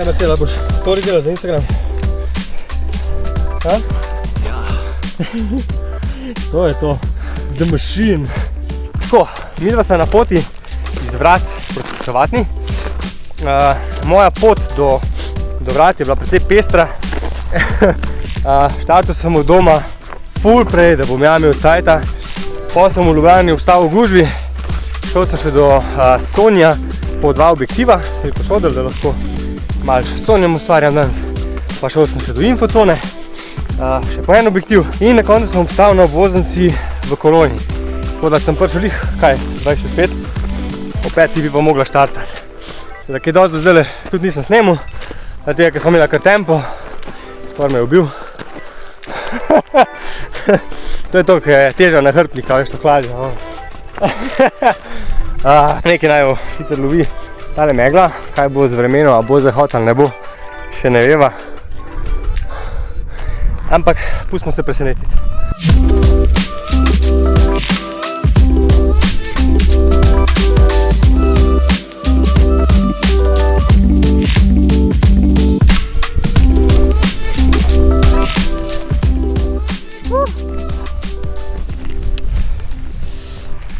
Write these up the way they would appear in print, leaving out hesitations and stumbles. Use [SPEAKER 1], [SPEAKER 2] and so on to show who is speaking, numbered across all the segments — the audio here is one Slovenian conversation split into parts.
[SPEAKER 1] Marcel, boš story delal za Instagram? Ha?
[SPEAKER 2] Ja.
[SPEAKER 1] To je to. The Machine. Tako, midva sva na poti iz vrat proti Sovatni. Moja pot do vrat je bila precej pestra. Štartal sem od doma ful prej, da bom ja imel cajta. Potem sem v Ljubljani obstal v gužvi. Šel sem še do Sonja po 2 objektiva, ki je posodil, da lahko malo še Sonjem ustvarjam danes. Pa šel sem še do infocone, še po 1 objektiv in na koncu sem obstal na obvoznici v Kolonji. Tako da sem prišel lih, 25, po 5 bi pa mogla štartati. Tako da kaj dosti do zdajle tudi nisem snemal, tega, ker smo imeli kar tempo, skoraj me je ubil. To je to, ker je teža na hrbtnika, veš, to hladja. Nekaj naj jo sicer lovi tale megla, kaj bo z vremenom, a bo zahod ali ne bo, še ne veva. Ampak pustimo se presenetiti.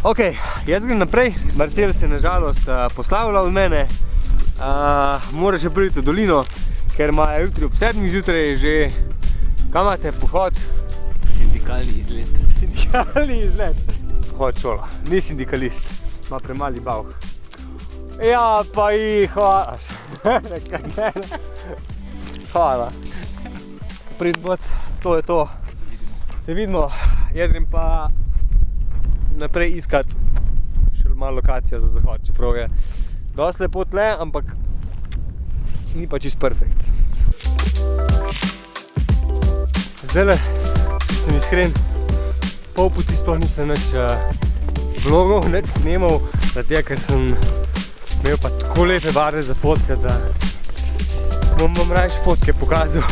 [SPEAKER 1] Ok, jaz grem naprej, Marcel se na žalost poslavlja od mene, mora še priti v dolino, ker ima jutri ob 7 zjutraj že, kam imate, pohod?
[SPEAKER 2] Sindikalni izlet.
[SPEAKER 1] Sindikalni izlet. Pohod šola, ni sindikalist, ima premali bauh. Ja, pa hvala. Hvala. Pridbot, to je to. Se vidimo, jaz grem pa naprej iskat še malo lokacijo za zahod, čeprav je dosti lepo tle, ampak ni pa čist perfekt. Zdajle, če sem iskren, pol poti sploh nisem nič vlogov, nič snemal, zato ker sem imel pa tako lepe barve za fotke, da bom rajši fotke pokazal.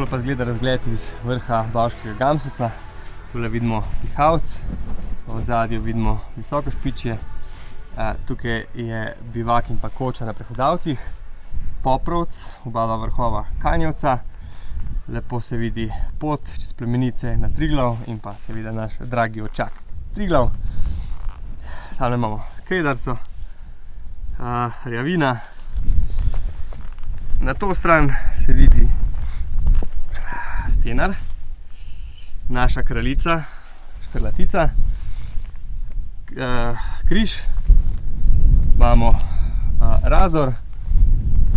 [SPEAKER 1] Pa zgleda razgled iz vrha Bavškega Gamsovca. Tule vidimo Pihavc, v zadju vidimo Visoko Špičje, tukaj je bivak in pa koča na Prehodavcih, Poprovc, oba vrhova Kanjevca, lepo se vidi pot čez plemenice na Triglav in pa seveda naš dragi očak Triglav. Tam imamo Kredarco, Rjavina, Na to stran se vidi Stenar, naša kraljica, škrlatica, križ, imamo razor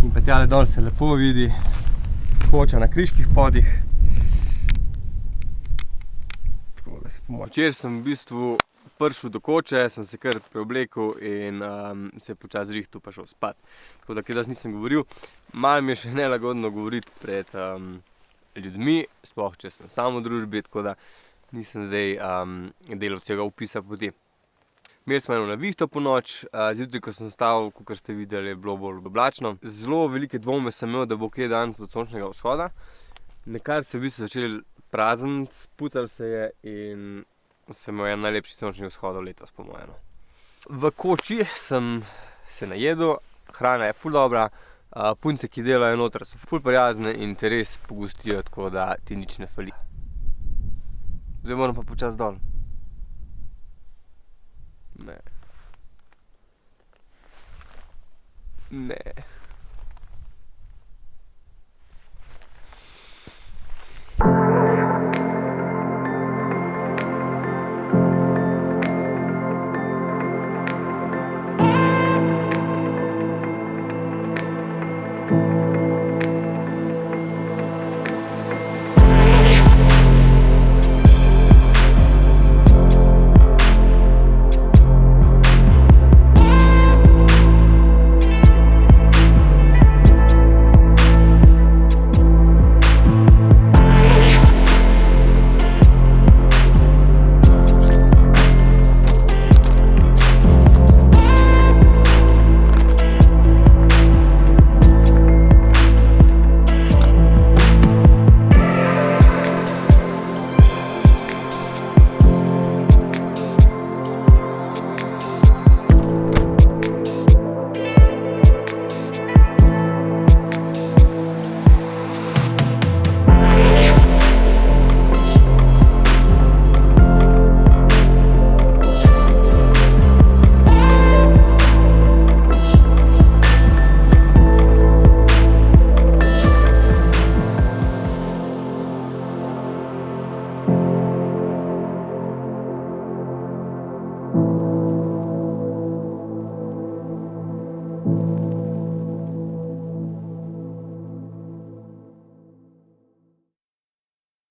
[SPEAKER 1] in pa tjale dol se lepo vidi koča na križkih podih. Tako da se pomoč.
[SPEAKER 2] Včeraj sem v bistvu prišel do koče, sem se kar preoblekel in se počas zrihtal pa šel spat. Tako da, kaj nisem govoril, malo mi je še nelagodno govoriti pred ljudmi, sploh če sem sam v družbi, tako da nisem zdaj delal celega opisa poti. Imeli smo eno navihto po noč, zjutraj, ko sem vstal, kakor ste videli, je bilo bolj oblačno. Zelo velike dvome sem imel, da bo kaj danes do sončnega vzhoda. Nekar se je v bistvu začeli prazniti, sputalo se je in se imel en najlepši sončni vzhodov letos, po mojem. V koči sem se najedel, hrana je ful dobra, punce, ki delajo noter, so ful prijazne in te res pogostijo, tako da ti nič ne fali. Zdaj moram pa počas dol. Ne. Ne.